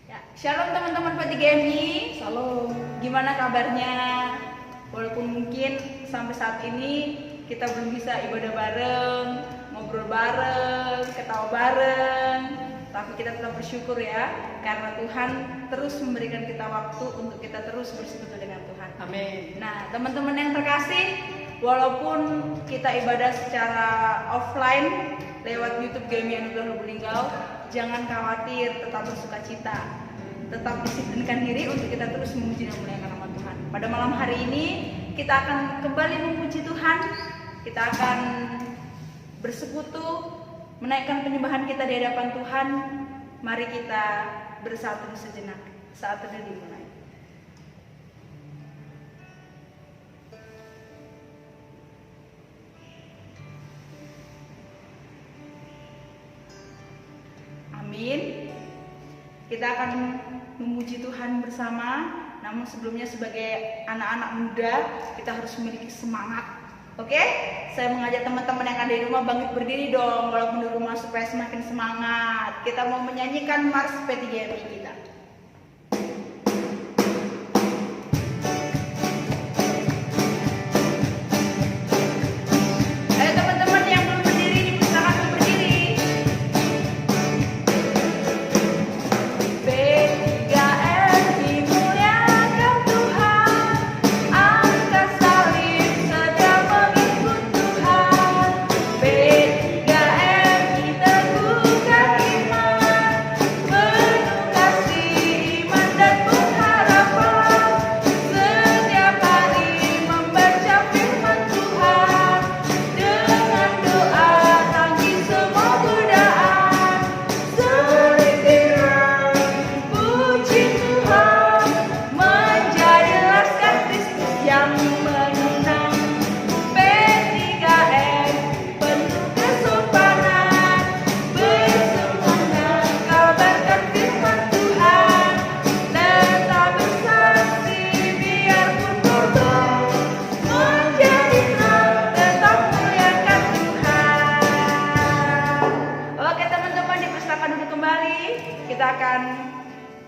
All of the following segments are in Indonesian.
Ya, shalom teman-teman P3MI. Shalom. Gimana kabarnya? Walaupun mungkin sampai saat ini kita belum bisa ibadah bareng, ngobrol bareng, ketawa bareng, tapi kita tetap bersyukur ya, karena Tuhan terus memberikan kita waktu untuk kita terus bersekutu dengan Tuhan. Amin. Nah, teman-teman yang terkasih, walaupun kita ibadah secara offline lewat YouTube Gemi Anugerah Lubulingga, jangan khawatir, tetap bersukacita, tetap disiplinkan diri untuk kita terus memuji dan memuliakan nama Tuhan. Pada malam hari ini kita akan kembali memuji Tuhan, kita akan bersekutu, menaikkan penyembahan kita di hadapan Tuhan. Mari kita bersatu sejenak saat teduh dimulai. Amin. Kita akan memuji Tuhan bersama. Namun sebelumnya sebagai anak-anak muda kita harus memiliki semangat. Oke? Saya mengajak teman-teman yang ada di rumah bangkit berdiri dong, walaupun di rumah, supaya semakin semangat. Kita mau menyanyikan Mars P3MI kita. Ayo teman-teman yang belum berdiri, dipersilakan untuk berdiri. P3MI muliakan Tuhan, angkat salib sedang mengikut Tuhan. P3MI teguhkan iman, penuh kasih, iman dan pengharapan. Setiap hari membaca firman Tuhan, dengan doa tangkis semua godaan. Sering puji Tuhan, menjadi laskar Kristus yang menang. P3M penuh kesopanan, bersemangat kabarkan firman Tuhan. Tetap bersaksi biarpun kotor, menjadi terang, tetap muliakan Tuhan. Oke teman-teman, dipersilakan duduk kembali. Kita akan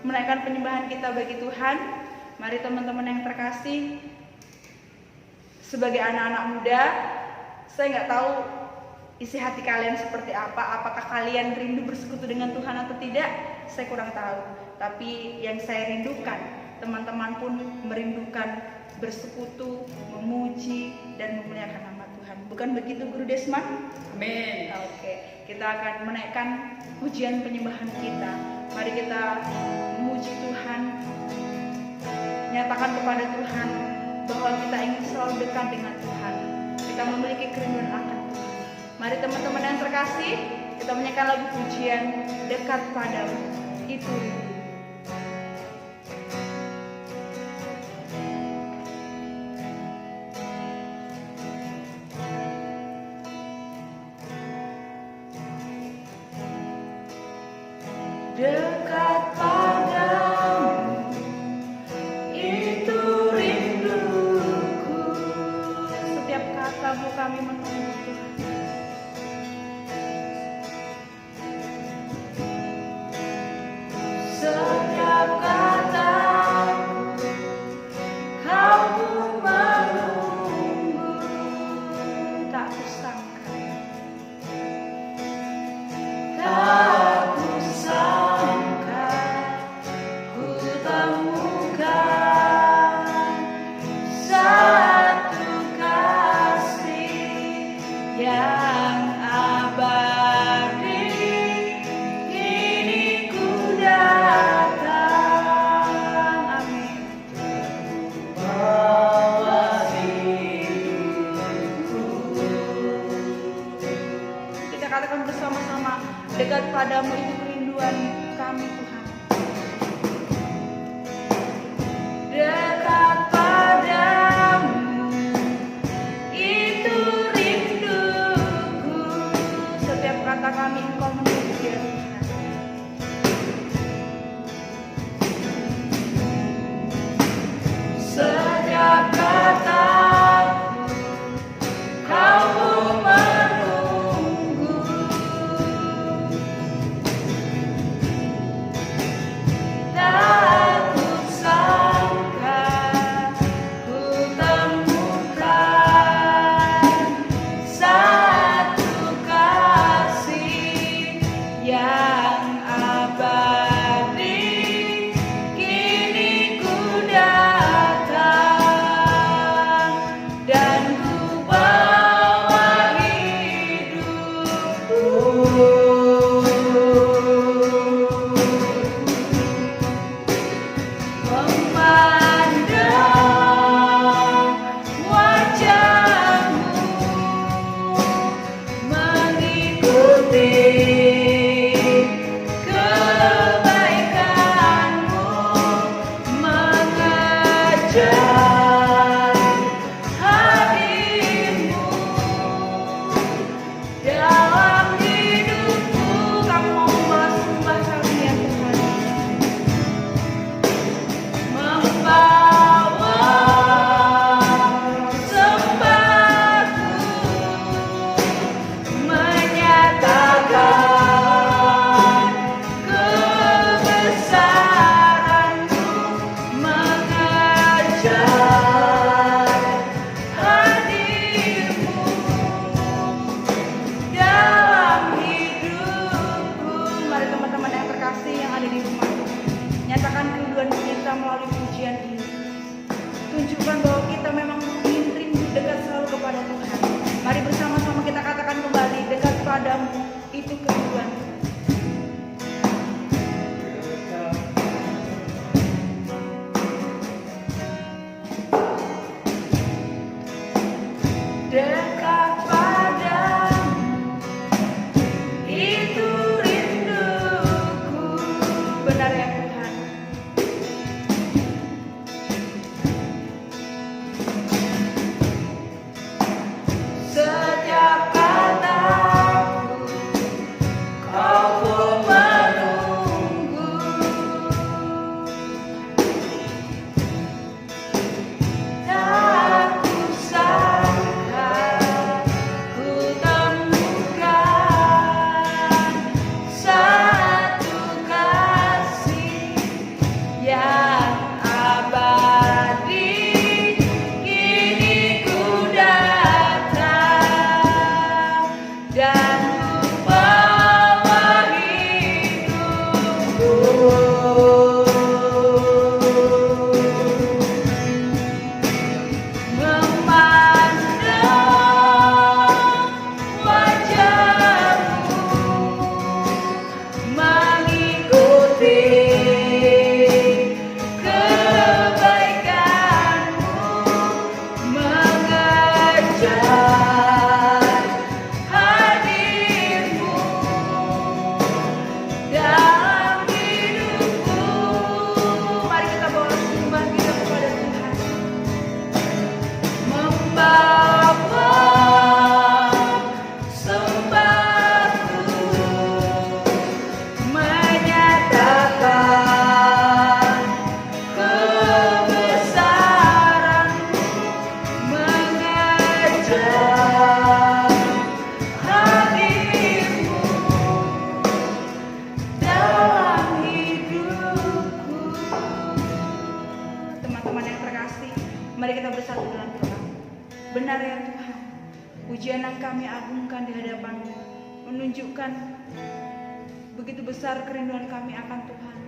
menaikkan penyembahan kita bagi Tuhan. Mari teman-teman yang terkasih, sebagai anak-anak muda, saya nggak tahu isi hati kalian seperti apa. Apakah kalian rindu bersekutu dengan Tuhan atau tidak? Saya kurang tahu. Tapi yang saya rindukan, teman-teman pun merindukan bersekutu, memuji dan memuliakan nama Tuhan. Bukan begitu Guru Desmond? Amin. Oke, kita akan menaikkan pujian penyembahan kita. Mari kita memuji Tuhan, nyatakan kepada Tuhan bahwa kita ingin selalu dekat dengan Tuhan. Kita memiliki kerinduan akan Tuhan. Mari teman-teman yang terkasih, kita menyanyikan lagu pujian Dekat Padamu. Itu dekat padamu, itu rinduku. Setiap katamu kami menunggu Tuhan. Setiap katamu kamu menunggu. Tak kusangka, tak kusangka ku temukan satu kasih yang abadi. Kini ku datang, amin. Bawa hidupku. Kita katakan bersama-sama, dekat padamu itu kerinduan kami Tuhan. Dekat padamu itu rinduku. Setiap kata kami engkau menunggu ya Tuhan. Setiap kataku kamu menunggu. terkasih yang ada di rumah Tuhan, nyatakan kerinduan kita melalui pujian ini. Tunjukkan bahwa kita memang ingin rindu dekat selalu kepada Tuhan. Mari bersama-sama kita katakan kembali, dekat padamu itu kerinduan. Dekat padamu itu rinduku. Benar ya Tuhan. Setiap kataku kau pun menunggu. Tak kusangka ku temukan satu kasih yang abadi. Kini ku datang dan ku bawa hidupku. Memandang wajahmu, mengikuti kebaikanmu, mengejar hadirmu dalam hidupku. Mari kita bawa sembah kita kepada Tuhan. Membawa sembahku, menyatakan kebesaranmu, mengejar hadirmu dalam hidupku. Teman-teman yang terkasih, mari kita bersatu dalam doa. Benar ya Tuhan, pujian yang kami agungkan di hadapan-Mu menunjukkan begitu besar kerinduan kami akan Tuhan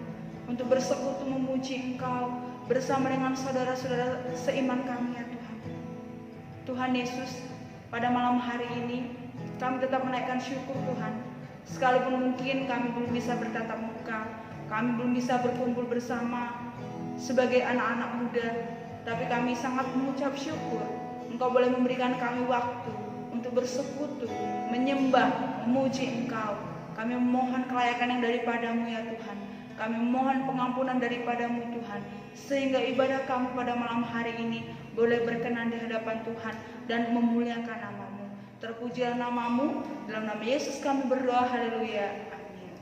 untuk bersekutu memuji Engkau bersama dengan saudara-saudara seiman kami ya Tuhan. Tuhan Yesus, pada malam hari ini kami tetap menaikkan syukur Tuhan. Sekalipun mungkin kami belum bisa bertatap muka, kami belum bisa berkumpul bersama sebagai anak-anak muda, tapi kami sangat mengucap syukur Engkau boleh memberikan kami waktu untuk bersekutu, menyembah, memuji Engkau. Kami memohon kelayakan yang daripada-Mu ya Tuhan. Kami memohon pengampunan daripada-Mu Tuhan, sehingga ibadah kami pada malam hari ini boleh berkenan di hadapan Tuhan dan memuliakan nama-Mu. Terpujilah nama-Mu, dalam nama Yesus kami berdoa, haleluya, amin.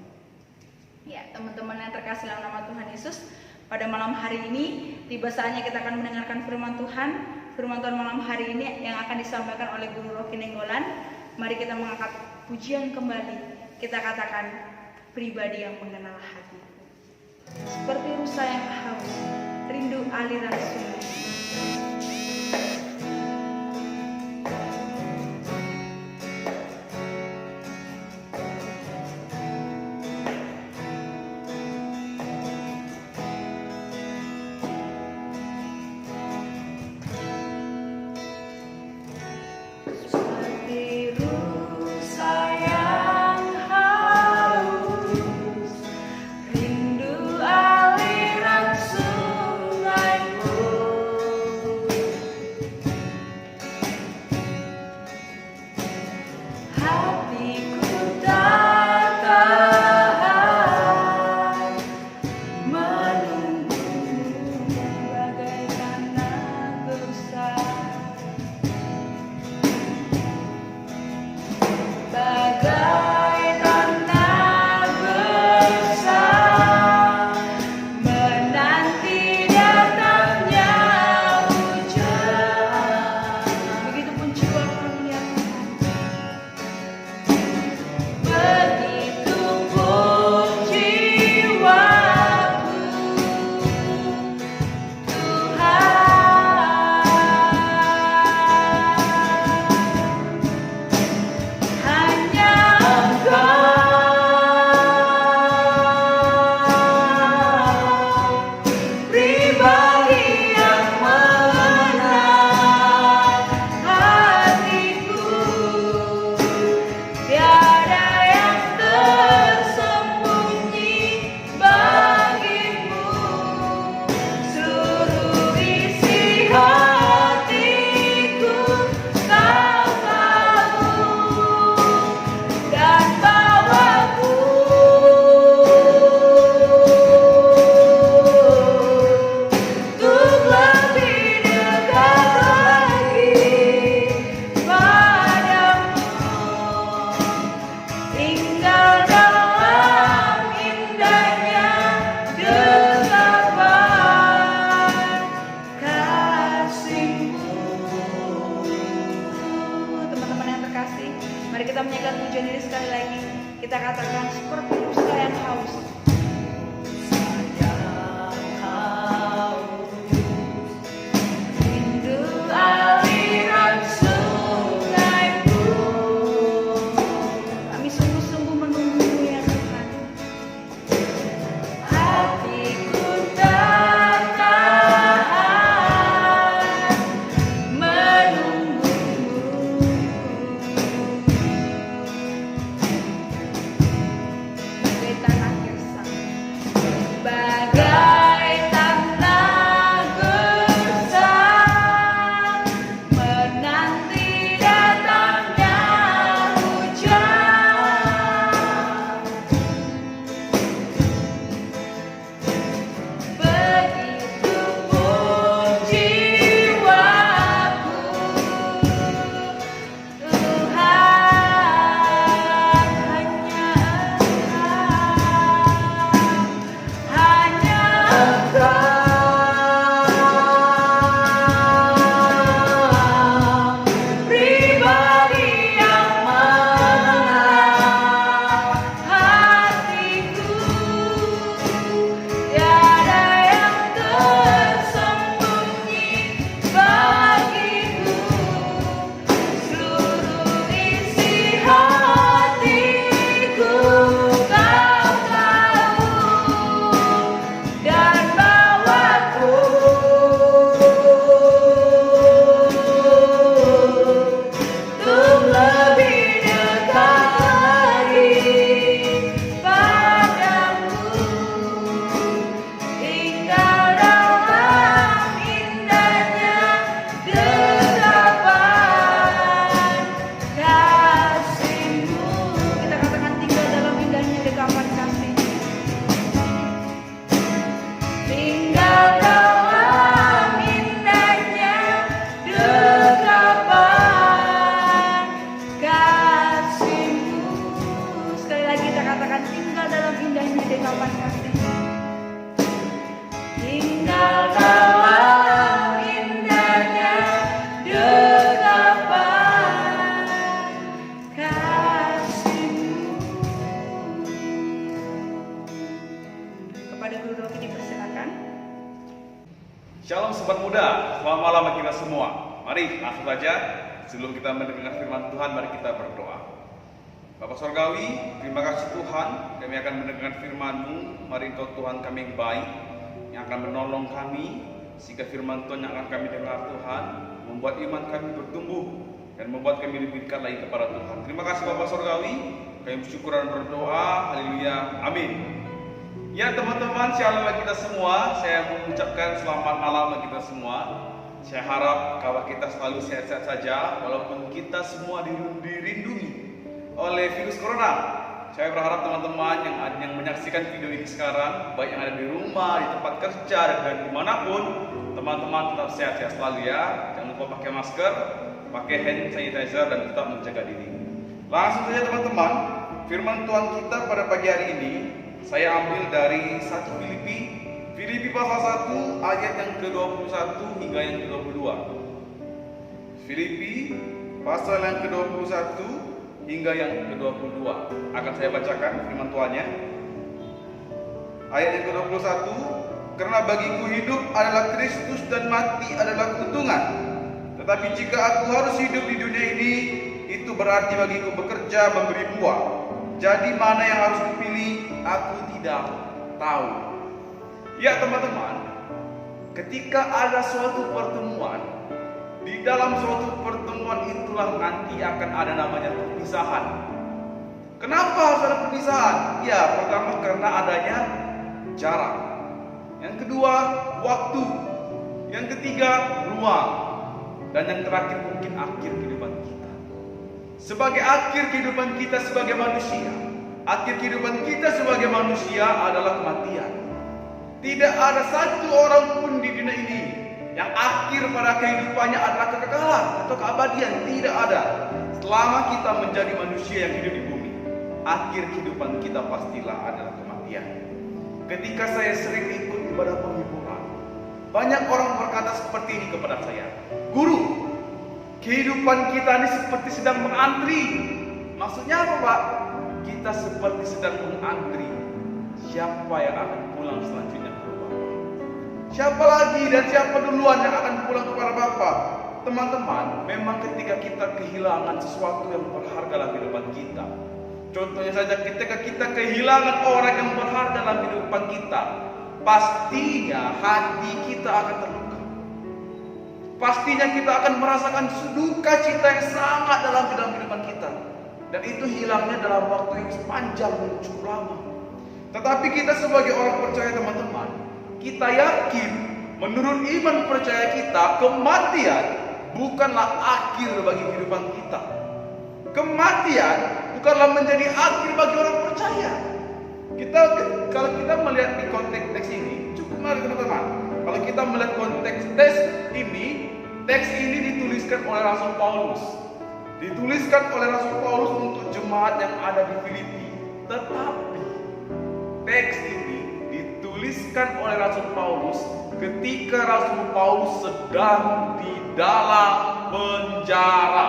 Ya teman-teman yang terkasih dalam nama Tuhan Yesus, pada malam hari ini tiba saatnya kita akan mendengarkan firman Tuhan. Firman Tuhan malam hari ini yang akan disampaikan oleh Guru Rocky Nenggolan. Mari kita mengangkat pujian kembali. Kita katakan, pribadi yang mengenal hati. Seperti rusa yang haus, rindu aliran sungai. Kepada Guru Rofi dipersilakan. Shalom sobat muda, selamat malam bagi kita semua. Mari langsung saja, sebelum kita mendengar firman Tuhan, mari kita berdoa. Bapa Sorgawi, terima kasih Tuhan, kami akan mendengar firman-Mu. Mari Engkau Tuhan kami yang baik, yang akan menolong kami, sehingga firman Tuhan yang akan kami dengar Tuhan, membuat iman kami bertumbuh, dan membuat kami lebih dekat lagi kepada Tuhan. Terima kasih Bapa Sorgawi, kami bersyukur dan berdoa, haleluya, amin. Ya teman-teman, shalom bagi kita semua. Saya mengucapkan selamat malam bagi kita semua. Saya harap kawan kita selalu sehat-sehat saja, walaupun kita semua dirindungi oleh virus corona. Saya berharap teman-teman yang menyaksikan video ini sekarang, baik yang ada di rumah, di tempat kerja, dan dimanapun, teman-teman tetap sehat-sehat selalu ya. Jangan lupa pakai masker, pakai hand sanitizer, dan tetap menjaga diri. Langsung saja teman-teman, firman Tuhan kita pada pagi hari ini saya ambil dari 1 Filipi pasal 1 ayat yang ke-21 hingga yang ke-22. Filipi pasal yang ke-21 hingga yang ke-22. Akan saya bacakan firman Tuhannya. Ayat yang ke-21, karena bagiku hidup adalah Kristus dan mati adalah keuntungan. Tetapi jika aku harus hidup di dunia ini, itu berarti bagiku bekerja memberi buah. Jadi mana yang harus dipilih, aku tidak tahu. Ya teman-teman, ketika ada suatu pertemuan, di dalam suatu pertemuan itulah nanti akan ada namanya perpisahan. Kenapa harus ada perpisahan? Ya, pertama karena adanya jarak. Yang kedua, waktu. Yang ketiga, ruang. Dan yang terakhir mungkin akhir kehidupan kita. Sebagai akhir kehidupan kita sebagai manusia, akhir kehidupan kita sebagai manusia adalah kematian. Tidak ada satu orang pun di dunia ini yang akhir pada kehidupannya adalah kekekalan atau keabadian. Tidak ada. Selama kita menjadi manusia yang hidup di bumi, akhir kehidupan kita pastilah adalah kematian. Ketika saya sering ikut ibadah penghiburan, banyak orang berkata seperti ini kepada saya, "Guru, kehidupan kita ini seperti sedang mengantri." Maksudnya apa Pak? Kita seperti sedang mengantri siapa yang akan pulang selanjutnya ke Bapak. Siapa lagi dan siapa duluan yang akan pulang kepada Bapak? Teman-teman, memang ketika kita kehilangan sesuatu yang berharga dalam kehidupan kita, contohnya saja ketika kita kehilangan orang yang berharga dalam kehidupan kita, pastinya hati kita akan terluka. Pastinya kita akan merasakan duka cita yang sangat dalam kehidupan kita. Dan itu hilangnya dalam waktu yang panjang dan cukup lama. Tetapi kita sebagai orang percaya teman-teman, kita yakin menurut iman percaya kita, kematian bukanlah akhir bagi kehidupan kita. Kematian bukanlah menjadi akhir bagi orang percaya. Kalau kita melihat di konteks teks ini, cukup menarik teman-teman. Kalau kita melihat konteks teks ini dituliskan oleh Rasul Paulus. Dituliskan oleh Rasul Paulus untuk jemaat yang ada di Filipi. Tetapi teks ini dituliskan oleh Rasul Paulus ketika Rasul Paulus sedang di dalam penjara.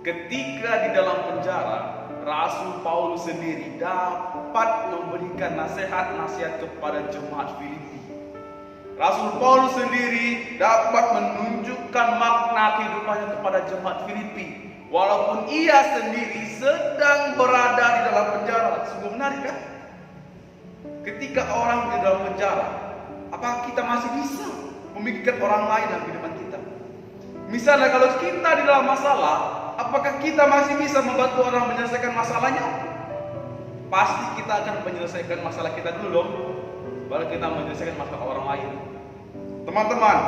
Ketika di dalam penjara, Rasul Paulus sendiri dapat memberikan nasihat-nasihat kepada jemaat Filipi. Rasul Paulus sendiri dapat menunjukkan makna kehidupannya kepada jemaat Filipi, walaupun ia sendiri sedang berada di dalam penjara. Sungguh menarik kan? Ketika orang di dalam penjara, apakah kita masih bisa memikirkan orang lain dalam kehidupan kita? Misalnya kalau kita di dalam masalah, apakah kita masih bisa membantu orang menyelesaikan masalahnya? Pasti kita akan menyelesaikan masalah kita dulu dong, baru kita menyelesaikan masalah orang lain. Teman-teman,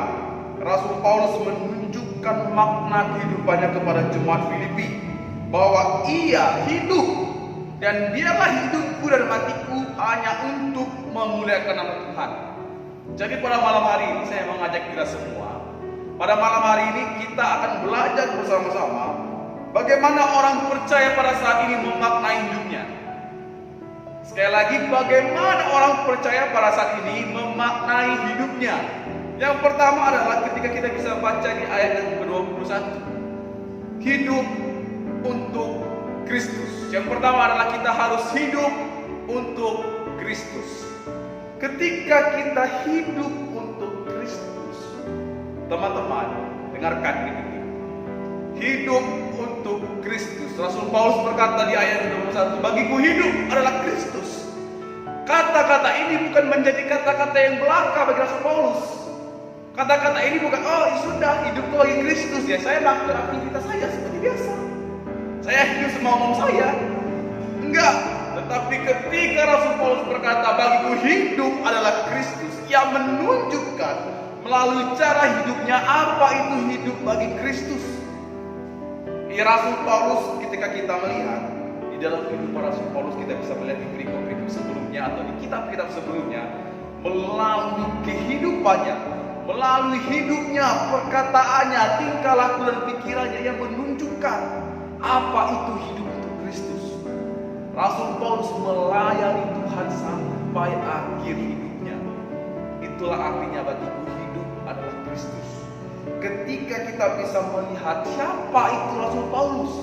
Rasul Paulus menunjukkan makna kehidupannya kepada jemaat Filipi, bahwa ia hidup dan dialah hidupku dan matiku hanya untuk memuliakan nama Tuhan. Jadi pada malam hari ini saya mengajak kita semua, pada malam hari ini kita akan belajar bersama-sama bagaimana orang percaya pada saat ini memaknai hidupnya. Sekali lagi, bagaimana orang percaya pada saat ini memaknai hidupnya. Yang pertama adalah ketika kita bisa baca di ayat yang ke-21, hidup untuk Kristus. Yang pertama adalah kita harus hidup untuk Kristus. Ketika kita hidup untuk Kristus, teman-teman, dengarkan ini. Hidup untuk Kristus. Rasul Paulus berkata di ayat 21, bagiku hidup adalah Kristus. Kata-kata ini bukan menjadi kata-kata yang belaka bagi Rasul Paulus. Kata-kata ini bukan, oh sudah hidup bagi Kristus ya, saya lakukan aktivitas saya seperti biasa. Saya hidup semau-mau saya. Enggak. Tetapi ketika Rasul Paulus berkata, bagiku hidup adalah Kristus, ia menunjukkan melalui cara hidupnya apa itu hidup bagi Kristus. Rasul Paulus, ketika kita melihat di dalam kehidupan Rasul Paulus, kita bisa melihat di perikop-perikop sebelumnya atau di kitab-kitab sebelumnya, melalui kehidupannya, melalui hidupnya, perkataannya, tingkah laku dan pikirannya yang menunjukkan apa itu hidup untuk Kristus. Rasul Paulus melayani Tuhan sampai akhir hidupnya. Itulah artinya bagiku hidup adalah Kristus. Ketika kita bisa melihat siapa itu Rasul Paulus,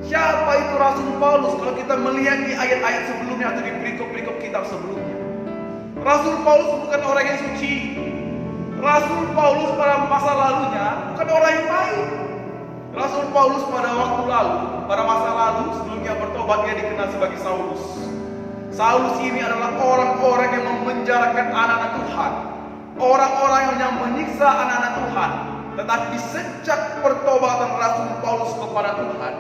siapa itu Rasul Paulus, kalau kita melihat di ayat-ayat sebelumnya atau di perikop-perikop kitab sebelumnya, Rasul Paulus bukan orang yang suci. Rasul Paulus pada masa lalunya bukan orang yang baik. Rasul Paulus pada waktu lalu, pada masa lalu sebelumnya bertobat, dia dikenal sebagai Saulus. Saulus ini adalah orang-orang yang memenjarakan anak-anak Tuhan, orang-orang yang menyiksa anak-anak Tuhan. Tetapi sejak pertobatan Rasul Paulus kepada Tuhan,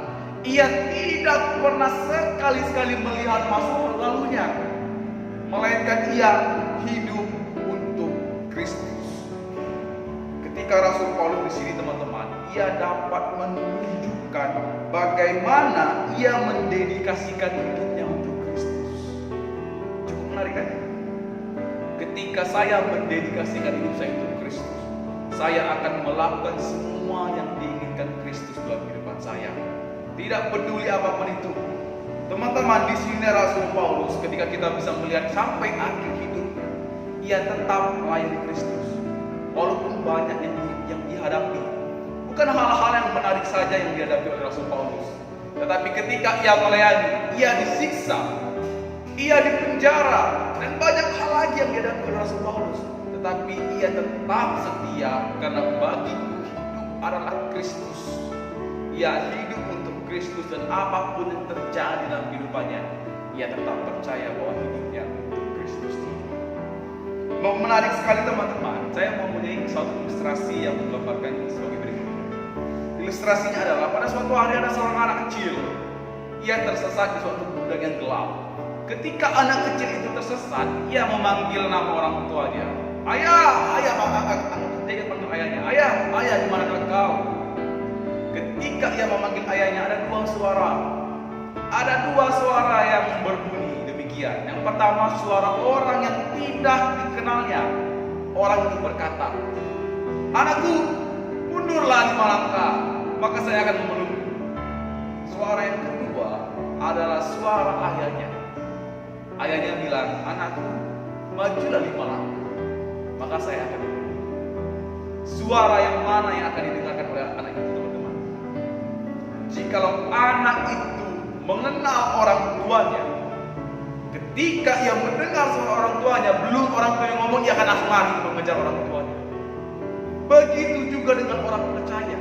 ia tidak pernah sekali-sekali melihat masa lalunya, melainkan ia hidup untuk Kristus. Ketika Rasul Paulus di sini, teman-teman, ia dapat menunjukkan bagaimana ia mendedikasikan hidupnya untuk Kristus. Cukup menarik kan? Ketika saya mendedikasikan hidup saya untuk Kristus, saya akan melakukan semua yang diinginkan Kristus dalam kehidupan saya. Tidak peduli apapun itu. Teman-teman, di sini Rasul Paulus, ketika kita bisa melihat sampai akhir hidup, ia tetap melayani Kristus. Walaupun banyak yang dihadapi, bukan hal-hal yang menarik saja yang dihadapi oleh Rasul Paulus, tetapi ketika ia melayani, ia disiksa, ia dipenjara, dan banyak hal lagi yang dihadapi oleh Rasul Paulus. Tetapi ia tetap setia, karena bagiku hidup adalah Kristus. Ia hidup untuk Kristus, dan apapun yang terjadi dalam kehidupannya, ia tetap percaya bahwa hidupnya untuk Kristus. Menarik sekali, teman-teman. Saya mempunyai suatu ilustrasi yang menggambarkan sebagai berikut. Ilustrasinya adalah pada suatu hari ada seorang anak kecil. Ia tersesat di suatu gudang yang gelap. Ketika anak kecil itu tersesat, ia memanggil nama orang tuanya. Ayah, dia panggil ayahnya. Ayah, di mana kau? Ketika ia memanggil ayahnya, ada dua suara. Ada dua suara yang berbunyi demikian. Yang pertama, suara orang yang tidak dikenalnya. Orang itu berkata, anakku, mundurlah 5 langkah, maka saya akan memelukmu. Suara yang kedua adalah suara ayahnya. Ayahnya bilang, anakku, majulah 5 langkah, maka saya akan memelukmu. Suara yang mana yang akan didengarkan oleh anak itu, teman-teman? Jikalau anak itu mengenal orang tuanya, ketika ia mendengar suara orang tuanya, belum orang tuanya ngomong, ia akan langsung lari mengejar orang tuanya. Begitu juga dengan orang percaya.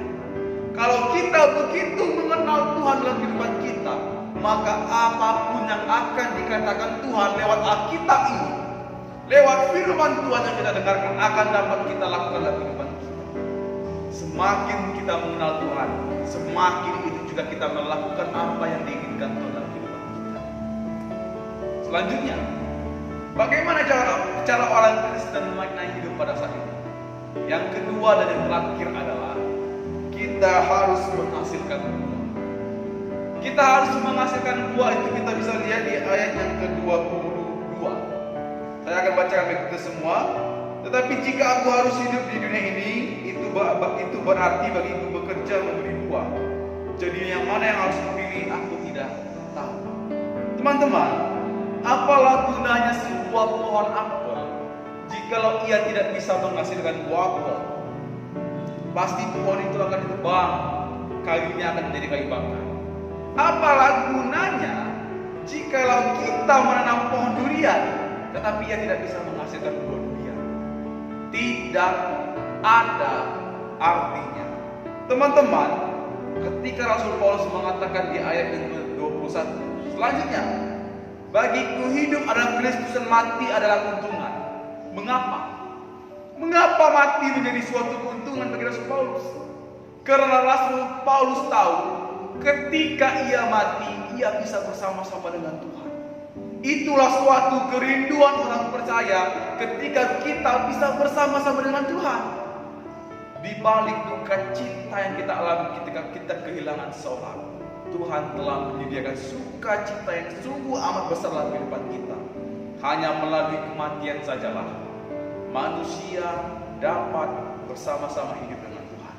Kalau kita begitu mengenal Tuhan dalam kehidupan kita, maka apapun yang akan dikatakan Tuhan lewat Alkitab ini, lewat firman Tuhan yang kita dengarkan, akan dapat kita lakukan dalam kehidupan kita. Semakin kita mengenal Tuhan, semakin itu juga kita melakukan apa yang diinginkan Tuhan dalam kehidupan kita. Selanjutnya, bagaimana cara orang Kristen memaknai hidup pada saat ini? Yang kedua dan yang terakhir adalah kita harus menghasilkan buah. Kita harus menghasilkan buah, itu kita bisa lihat di ayat yang ke-22. Saya akan bacakan itu semua. Tetapi jika aku harus hidup di dunia ini, itu berarti bagiku bekerja memberi buah. Jadi yang mana yang harus dipilih, aku tidak tahu. Teman-teman, apalah gunanya sebuah pohon apel jikalau ia tidak bisa menghasilkan buah apel? Pasti pohon itu akan ditebang, kayunya akan menjadi kayu bakar. Apalah gunanya jikalau kita menanam pohon durian, tetapi ia tidak bisa menghasilkan buah durian. Tidak ada artinya. Teman-teman, ketika Rasul Paulus mengatakan di ayat yang ke-21 selanjutnya, bagiku hidup adalah Kristus dan mati adalah keuntungan. Mengapa? Mengapa mati menjadi suatu keuntungan bagi Rasul Paulus? Karena Rasul Paulus tahu ketika ia mati, ia bisa bersama-sama dengan Tuhan. Itulah suatu kerinduan orang percaya ketika kita bisa bersama-sama dengan Tuhan. Di balik duka cita yang kita alami ketika kita kehilangan seorang, Tuhan telah menyediakan sukacita yang sungguh amat besar dalam kehidupan kita. Hanya melalui kematian sajalah manusia dapat bersama-sama hidup dengan Tuhan.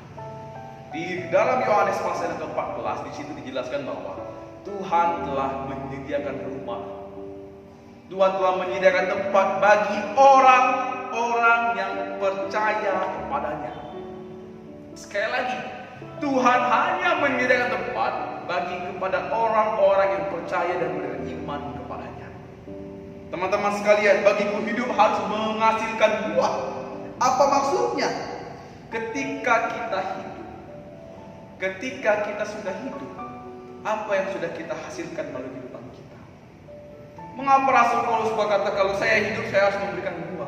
Di dalam Yohanes pasal yang ke-14 di situ dijelaskan bahwa Tuhan telah menyediakan rumah. Tuhan telah menyediakan tempat bagi orang-orang yang percaya kepadanya. Sekali lagi, Tuhan hanya menyediakan tempat bagi kepada orang-orang yang percaya dan beriman kepadanya. Teman-teman sekalian, bagiku hidup harus menghasilkan buah. Apa maksudnya? Ketika kita hidup, ketika kita sudah hidup, apa yang sudah kita hasilkan melalui kehidupan kita? Mengapa Rasul Paulus berkata kalau saya hidup saya harus memberikan buah?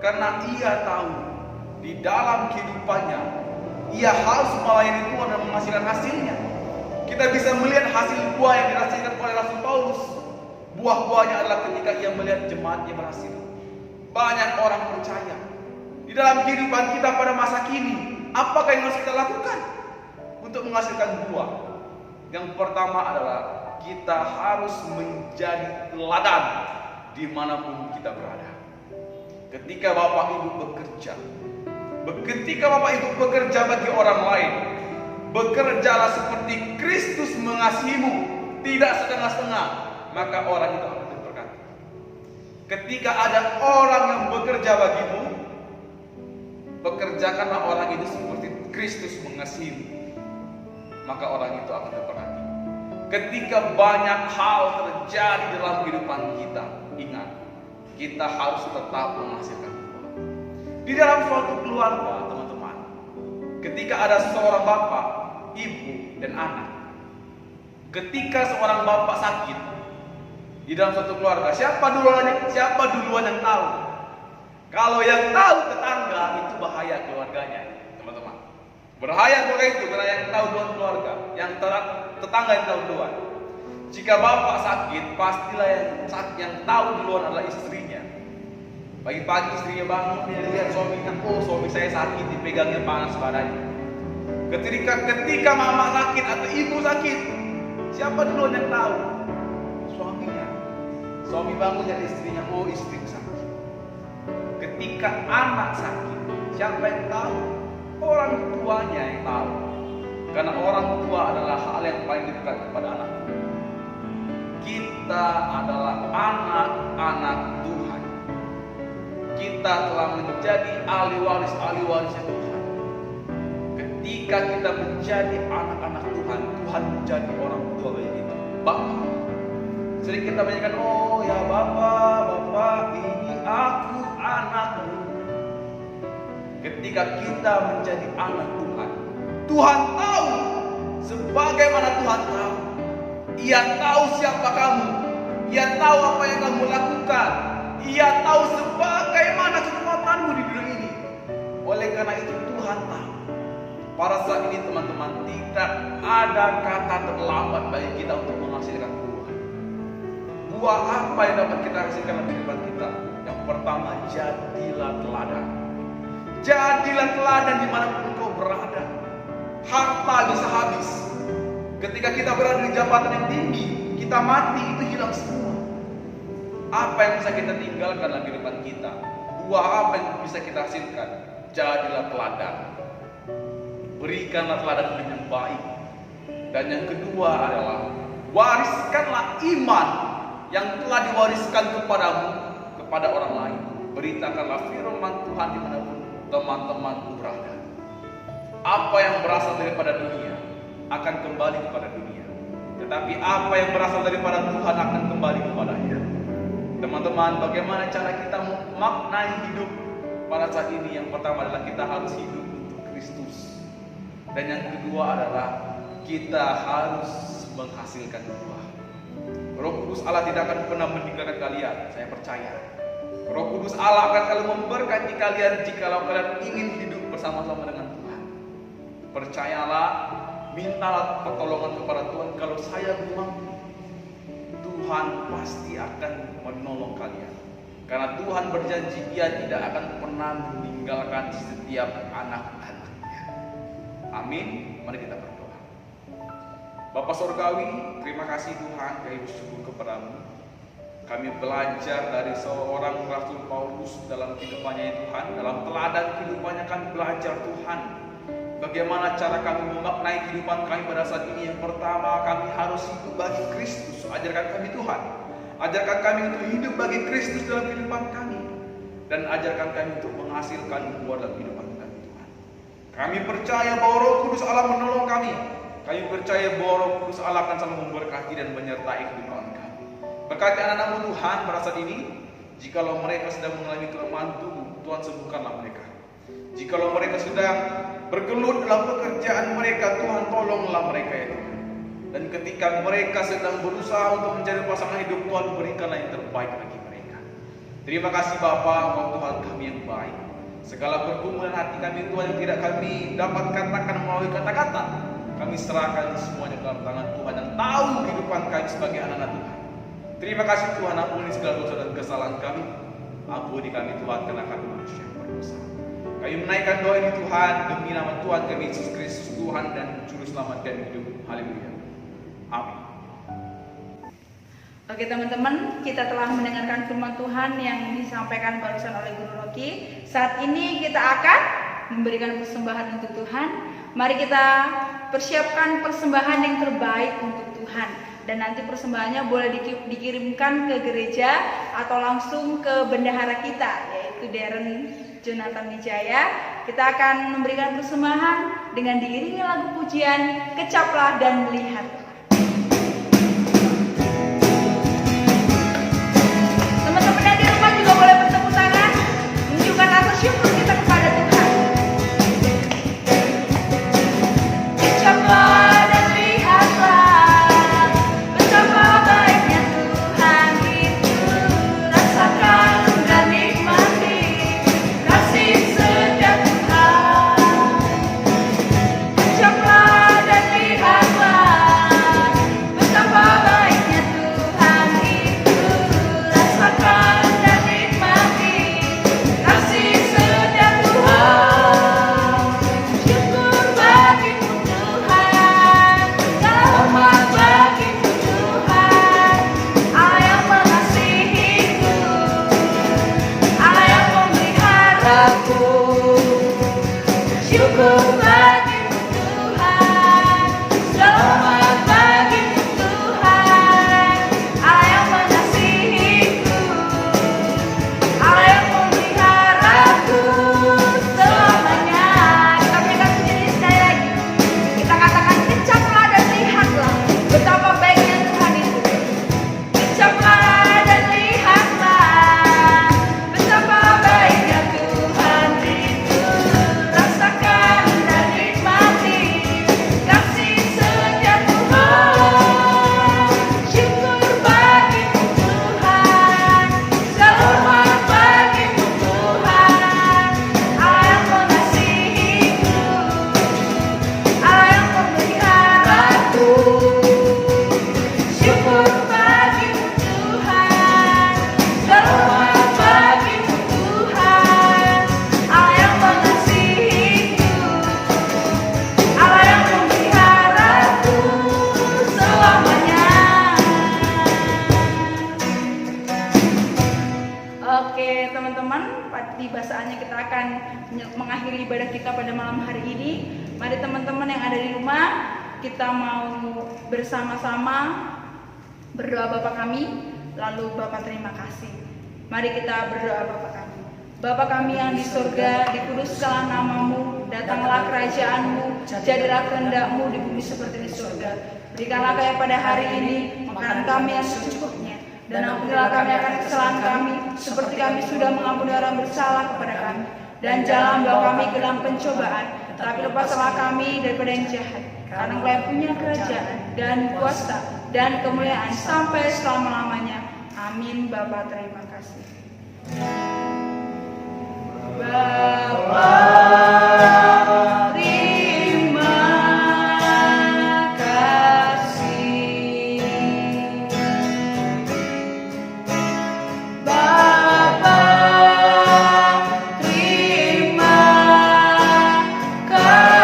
Karena ia tahu di dalam kehidupannya ia harus melayani Tuhan dan menghasilkan hasilnya. Kita bisa melihat hasil buah yang dihasilkan oleh Rasul Paulus. Buah-buahnya adalah ketika ia melihat jemaatnya berhasil. Banyak orang percaya. Di dalam kehidupan kita pada masa kini, apakah yang harus kita lakukan untuk menghasilkan buah? Yang pertama adalah kita harus menjadi teladan dimanapun kita berada. Ketika Bapak Ibu bekerja, ketika Bapak Ibu bekerja bagi orang lain, bekerjalah seperti Kristus mengasihimu, tidak setengah-setengah, maka orang itu akan terberkati. Ketika ada orang yang bekerja bagimu, bekerjakanlah orang itu seperti Kristus mengasihimu, maka orang itu akan terberkati. Ketika banyak hal terjadi dalam kehidupan kita, ingat, kita harus tetap menghasilkan buah. Di dalam suatu keluarga, teman-teman, ketika ada seorang bapak, ibu, dan anak, ketika seorang bapak sakit di dalam suatu keluarga, siapa duluan yang tahu? Kalau yang tahu tetangga, itu bahaya keluarganya, teman-teman. Bahaya keluarga itu karena yang tahu duluan keluarga, yang tetangga yang tahu duluan. Jika bapak sakit, pastilah yang tahu duluan adalah istrinya. Pagi-pagi istrinya bangun, dia lihat suaminya, oh suami saya sakit, dipegangnya panas badannya. Ketika mama sakit atau ibu sakit, siapa duluan yang tahu? Suaminya. Suami bangun dari istrinya, oh istri sakit. Ketika anak sakit, siapa yang tahu? Orang tuanya yang tahu. Karena orang tua adalah hal yang paling dekat kepada anak. Kita adalah anak-anak Tuhan. Kita telah menjadi ahli warisnya Tuhan. Ketika kita menjadi anak-anak Tuhan, Tuhan menjadi orang tua bagi kita. Bapak. Sering kita menyanyikan, oh ya Bapak, ini aku anakmu. Ketika kita menjadi anak Tuhan, Tuhan tahu sebagaimana Tuhan tahu. Ia tahu siapa kamu. Ia tahu apa yang kamu lakukan. Ia tahu sebagaimana kekuatanmu di dunia ini. Oleh karena itu Tuhan tahu. Pada saat ini teman-teman, tidak ada kata terlambat bagi kita untuk menghasilkan buah. Buah apa yang dapat kita hasilkan dalam kehidupan kita? Yang pertama, jadilah teladan. Jadilah teladan dimanapun engkau berada. Harta bisa habis. Ketika kita berada di jabatan yang tinggi, kita mati, itu hilang semua. Apa yang bisa kita tinggalkan dalam kehidupan kita? Buah apa yang bisa kita hasilkan? Jadilah teladan. Berikanlah teladan yang baik. Dan yang kedua adalah wariskanlah iman yang telah diwariskan kepadamu kepada orang lain. Beritakanlah firman Tuhan dimanapun teman-teman berada. Apa yang berasal daripada dunia akan kembali kepada dunia. Tetapi apa yang berasal daripada Tuhan akan kembali kepadanya. Teman-teman, bagaimana cara kita memaknai hidup pada saat ini? Yang pertama adalah kita harus hidup untuk Kristus. Dan yang kedua adalah kita harus menghasilkan buah. Roh Kudus Allah tidak akan pernah meninggalkan kalian, saya percaya. Roh Kudus Allah akan selalu memberkati kalian jikalau kalian ingin hidup bersama-sama dengan Tuhan. Percayalah, mintalah pertolongan kepada Tuhan. Kalau saya belum mampu, Tuhan pasti akan menolong kalian. Karena Tuhan berjanji Dia tidak akan pernah meninggalkan setiap anak-anaknya. Amin. Mari kita berdoa. Bapa Sorgawi, terima kasih Tuhan, kami bersyukur kepadamu. Kami belajar dari seorang Rasul Paulus dalam kehidupannya Tuhan. Dalam teladan kehidupannya kami belajar Tuhan, bagaimana cara kami memaknai kehidupan kami pada saat ini. Yang pertama, kami harus hidup bagi Kristus. Ajarkan kami Tuhan. Ajarkan kami untuk hidup bagi Kristus dalam kehidupan kami. Dan ajarkan kami untuk menghasilkan buah dalam kehidupan kami Tuhan. Kami percaya bahwa Roh Kudus Allah menolong kami. Kami percaya bahwa Roh Kudus Allah akan selalu memberkati dan menyertai kehidupan kami. Berkati anak-anakmu Tuhan pada saat ini. Jikalau mereka sedang mengalami kelemahan tubuh, Tuhan sembuhkanlah mereka. Jikalau mereka sedang bergelut dalam pekerjaan mereka, Tuhan tolonglah mereka ya Tuhan. Dan ketika mereka sedang berusaha untuk mencari pasangan hidup, Tuhan berikanlah yang terbaik bagi mereka. Terima kasih Bapa, Engkau Tuhan kami yang baik. Segala pergumulan hati kami Tuhan yang tidak kami dapat katakan melalui kata-kata, kami serahkan semuanya dalam tangan Tuhan yang tahu kehidupan kami sebagai anak-anak Tuhan. Terima kasih Tuhan, ampuni segala dosa dan kesalahan kami. Ampuni kami Tuhan, karena kami manusia yang berdosa. Kami menaikkan doa ini Tuhan demi nama Tuhan kami Yesus Kristus, Tuhan dan Juru Selamat kami hidup. Haleluya. Amin. Oke teman-teman, kita telah mendengarkan firman Tuhan yang disampaikan barusan oleh Guru Rocky. Saat ini kita akan memberikan persembahan untuk Tuhan. Mari kita persiapkan persembahan yang terbaik untuk Tuhan. Dan nanti persembahannya boleh dikirimkan ke gereja atau langsung ke bendahara kita, yaitu Darren Jonathan Wijaya. Kita akan memberikan persembahan dengan diiringi lagu pujian Kecaplah dan Melihat. Teman-teman yang di rumah juga boleh bertepuk tangan, menunjukkan rasa syukur kita kepada Tuhan. Kecaplah dan lihatlah betapa baiknya Tuhan itu, rasakan dan nikmati kasih setia Tuhan. Kecaplah dan lihatlah betapa baiknya Tuhan itu, rasakan dan nikmati kasih setia Tuhan. Syukur bagimu Tuhan, selamat bagimu Tuhan, Allah yang mengasihiku, Allah yang memeliharaku. Syukur bagimu Tuhan, selamat bagimu Tuhan, Allah yang mengasihiku, Allah yang memeliharaku selamanya. Kita menyanyikan pujian ini sekali lagi. Kita katakan, kecaplah dan lihatlah betapa baiknya Tuhan itu. Kecaplah dan lihatlah betapa baiknya Tuhan itu, rasakan dan nikmati kasih setia Tuhan. Syukur bagimu Tuhan, selamat bagimu Tuhan, Allah yang mengasihiku, Allah yang memeliharaku. Syukur bagimu Tuhan, selamat bagimu Tuhan, Allah yang mengasihiku, Allah yang memeliharaku selamanya. Oke teman-teman, di bahasannya kita akan mengakhiri ibadah kita pada malam hari ini. Mari teman-teman yang ada di rumah, kita mau bersama-sama berdoa Bapa kami, lalu Bapa terima kasih. Mari kita berdoa Bapa kami. Bapa kami yang di surga, dikuduskanlah namamu, datanglah kerajaanmu, jadilah kehendakmu di bumi seperti di surga. Berikanlah kami pada hari ini makanan kami yang secukupnya. Dan ampunilah kami akan kesalahan kami, seperti kami sudah mengampuni orang bersalah kepada kami. Dan jangan bawa kami ke dalam pencobaan, tapi lepaslah kami daripada yang jahat. Karena Engkau yang punya kerajaan dan kuasa dan kemuliaan sampai selama-lamanya. Amin. Bapa, terima kasih. Bapa, terima kasih. Bapa, terima kasih.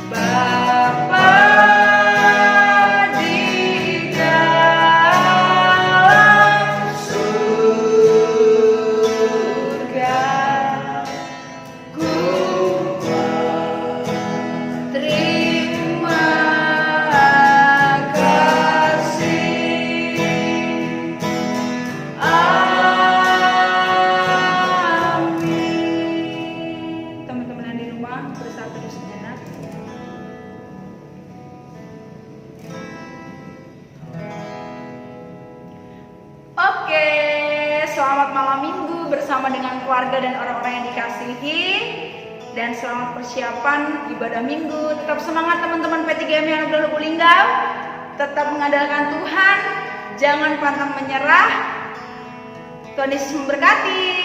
Bapa di dalam surga, ku terima kasih. Amin. Teman-teman yang di rumah bersatu di sejenak. Oke, selamat malam minggu bersama dengan keluarga dan orang-orang yang dikasihi. Dan selamat persiapan ibadah minggu. Tetap semangat teman-teman P3M yang udah Lubuk Linggau. Tetap mengandalkan Tuhan. Jangan pantang menyerah. Tuhan Yesus memberkati.